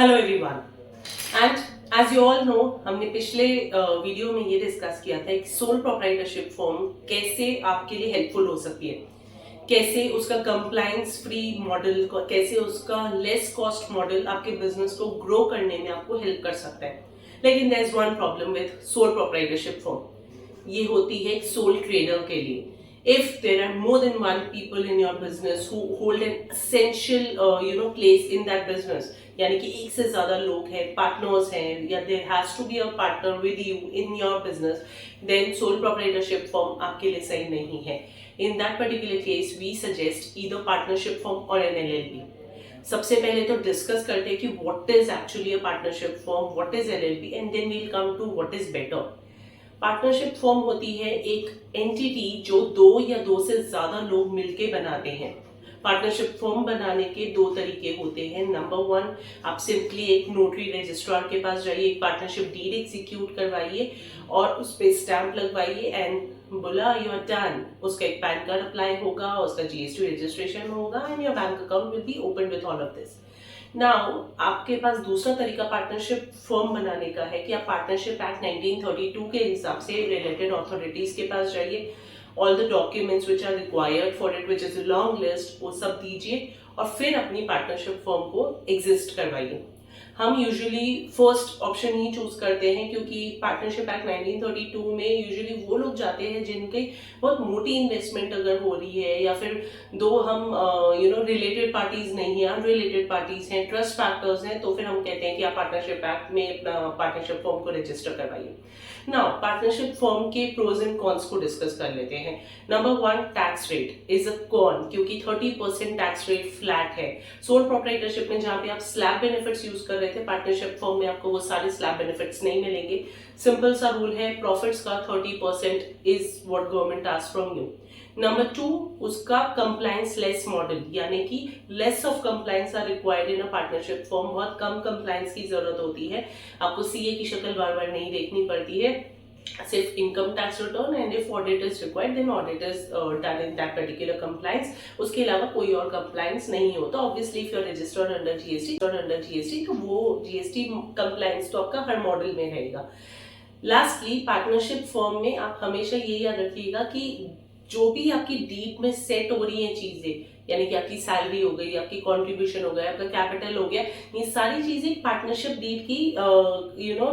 Hello everyone and as you all know, हमने पिछले video में ये डिस्कस किया था एक सोल प्रोप्राइटरशिप फॉर्म कैसे आपके लिए हेल्पफुल हो सकती है, कैसे उसका कंप्लायंस फ्री मॉडल, कैसे उसका लेस कॉस्ट मॉडल आपके बिजनेस को ग्रो करने में आपको हेल्प कर सकता है। लेकिन there is one problem with sole proprietorship form, ये होती है एक सोल ट्रेडर के लिए। if there are more than one people in your business who hold an essential place in that business, यानी कि एक से ज्यादा लोग हैं, पार्टनर्स हैं, या there has to be a partner with you in your business, then sole proprietorship form आपके लिए सही नहीं है। In that particular case we suggest either partnership form or an LLP। सबसे पहले तो डिस्कस करते हैं कि what is actually a partnership form, what is LLP, and then we'll come to what is better। Partnership form होती है एक entity जो दो या दो से ज्यादा लोग मिलके बनाते हैं। पार्टनरशिप फॉर्म बनाने के दो तरीके होते हैं। नंबर वन, आप सिंपली एक नोटरी रजिस्ट्रार के पास जाइए, एक पार्टनरशिप डीड एग्जीक्यूट करवाइए और उस पे स्टैंप लगवाइए एंड बोला यू आर डन। उसका एक पैन कार्ड अप्लाई होगा, उसका जीएसटी रजिस्ट्रेशन होगा and your bank account will be open with all of this. Now आपके पास दूसरा तरीका पार्टनरशिप फॉर्म बनाने का है कि आप पार्टनरशिप एक्ट 1932 के हिसाब से रिलेटेड अथॉरिटीज के पास जाइए, all the documents which are required for it, which is a long list, वो सब दीजिए और फिर अपनी पार्टनरशिप फॉर्म को एग्जिस्ट करवाइए। हम यूजुअली फर्स्ट ऑप्शन ही चूज करते हैं क्योंकि पार्टनरशिप एक्ट 1932 में यूजुअली वो लोग जाते हैं जिनके बहुत मोटी इन्वेस्टमेंट अगर हो रही है, या फिर दो हम रिलेटेड पार्टीज नहीं है, अनरिलेटेड पार्टीज हैं, ट्रस्ट फैक्टर्स हैं, तो फिर हम कहते हैं कि आप पार्टनरशिप एक्ट में अपना पार्टनरशिप फॉर्म को रजिस्टर करवाइए। नाउ पार्टनरशिप फॉर्म के प्रोज एंड कॉन्स को डिस्कस कर लेते हैं। Number one, tax rate is a con, क्योंकि 30% टैक्स रेट फ्लैट है। सोल प्रोप्राइटरशिप में जहां पे आप स्लैब बेनिफिट्स यूज कर रहे थे, पार्टनरशिप फॉर्म में आपको वो सारे स्लैब बेनिफिट्स नहीं मिलेंगे। सिंपल सा रूल है, प्रॉफिट्स का 30% is what government asks from you. Number two, उसका कंप्लायंस लेस मॉडल, यानी कि less of compliance are required in a partnership form. बहुत कम कंप्लायंस की जरूरत होती है, आपको सीए की शक्ल बार बार नहीं देखनी पड़ती है, सिर्फ income tax return, and if audit is required then audit is done in that particular compliance. उसके अलावा कोई और कंप्लायंस नहीं होता। Obviously if you are registered under GST तो वो जीएसटी कंप्लायंस तो आपका हर मॉडल में रहेगा। लास्टली, पार्टनरशिप फॉर्म में आप हमेशा ये याद रखिएगा कि जो भी आपकी डीड में सेट हो रही है चीजें, यानी कि आपकी सैलरी हो गई, आपकी कंट्रीब्यूशन हो गया, आपका कैपिटल हो गया, ये सारी चीजें पार्टनरशिप डीड की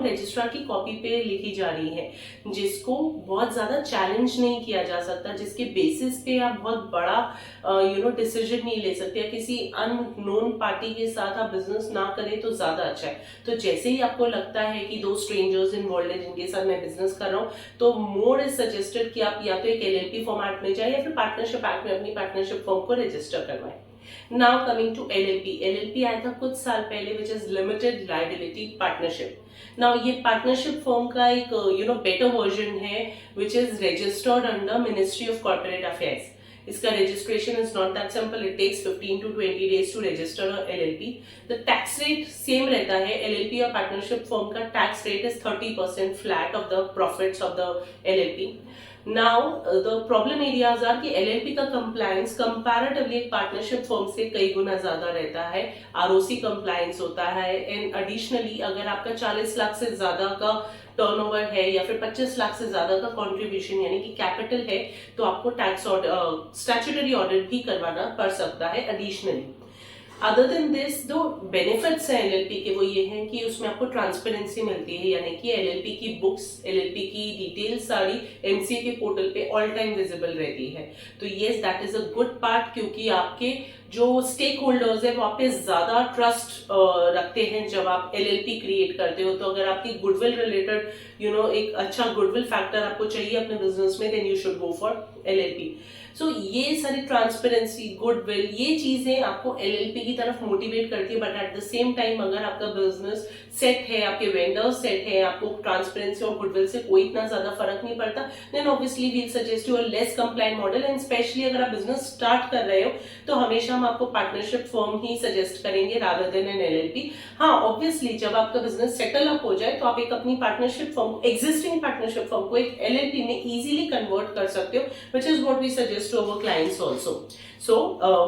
रजिस्ट्रार की कॉपी पे लिखी जा रही है, जिसको बहुत ज्यादा चैलेंज नहीं किया जा सकता, जिसके बेसिस पे आप बहुत बड़ा डिसीजन नहीं ले सकते, या किसी अननोन पार्टी के साथ आप बिजनेस ना करें तो ज्यादा अच्छा है। तो जैसे ही आपको लगता है कि दो स्ट्रेंजर्स इन्वॉल्व है जिनके साथ मैं बिजनेस कर रहा हूँ, तो मोर इज सजेस्टेड कि आप या तो एक एलएलपी फॉर्मेट में जाए या फिर पार्टनरशिप एक्ट में अपनी पार्टनरशिप फॉर्म को रजिस्टर करवाएं। Now coming to LLP. LLP आया था कुछ साल पहले, which is limited liability partnership. Now ये पार्टनरशिप फॉर्म का एक बेटर वर्जन है, which is registered under ministry of corporate affairs. इसका registration is not that simple, it takes 15 to 20 days to register LLP. The tax rate same रहता है, LLP और partnership firm का tax rate is 30% flat of the profits of the LLP. Now the problem areas are कि LLP का compliance comparatively एक partnership form से कई गुना ज्यादा रहता है। आरओसी कंप्लायंस होता है, एंड एडिशनली अगर आपका 40 लाख से ज्यादा का टर्नओवर है या फिर 25 लाख से ज्यादा का कंट्रीब्यूशन यानी कि कैपिटल है, तो आपको टैक्स स्टैट्यूटरी ऑडिट भी करवाना पड़ सकता है एडिशनली। अदर देन दिस, दो बेनिफिट्स हैं एलएलपी के, वो ये हैं कि उसमें आपको ट्रांसपेरेंसी मिलती है, यानी कि एलएलपी की बुक्स, एलएलपी की डिटेल्स सारी एमसीए के पोर्टल पे ऑल टाइम विजिबल रहती है। तो yes, that is a good part, क्योंकि आपके जो स्टेक होल्डर्स है वो आप पे ज्यादा ट्रस्ट रखते हैं जब आप एलएलपी क्रिएट करते हो। तो अगर आपकी गुडविल रिलेटेड एक अच्छा गुडविल फैक्टर आपको चाहिए अपने बिजनेस में, then you should go for LLP. So ये सारी ट्रांसपेरेंसी, गुडविल, ये चीजें आपको एलएलपी की तरफ मोटिवेट करती है। But at the same time अगर आपका बिजनेस सेट है, आपके वेंडर्स सेट है, आपको ट्रांसपेरेंसी और गुडविल से कोई इतना ज्यादा फर्क नहीं पड़ता, then obviously we'll suggest you a less compliant model. And specially अगर आप बिजनेस स्टार्ट कर रहे हो तो हमेशा हम आपको पार्टनरशिप फर्म ही सजेस्ट करेंगे रादर देन एन एलएलपी। हाँ, ऑब्वियसली जब आपका बिजनेस सेटल अप हो जाए तो आप एक अपनी partnership firm, existing partnership firm को एक एलएलपी में इजीली कन्वर्ट कर सकते हो, which is what we suggest to our clients also. So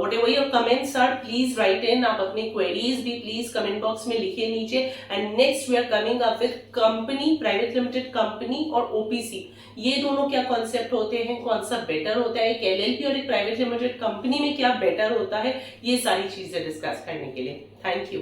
whatever your comments are, please write in. आप अपनी queries भी please comment box में लिखिए नीचे। And next we are coming up with company, private limited company और OPC। ये दोनों क्या कॉन्सेप्ट होते हैं, कौन सा बेटर होता है, एक एलएलपी और एक प्राइवेट लिमिटेड कंपनी में क्या बेटर होता है, ये सारी चीजें डिस्कस करने के लिए। Thank you.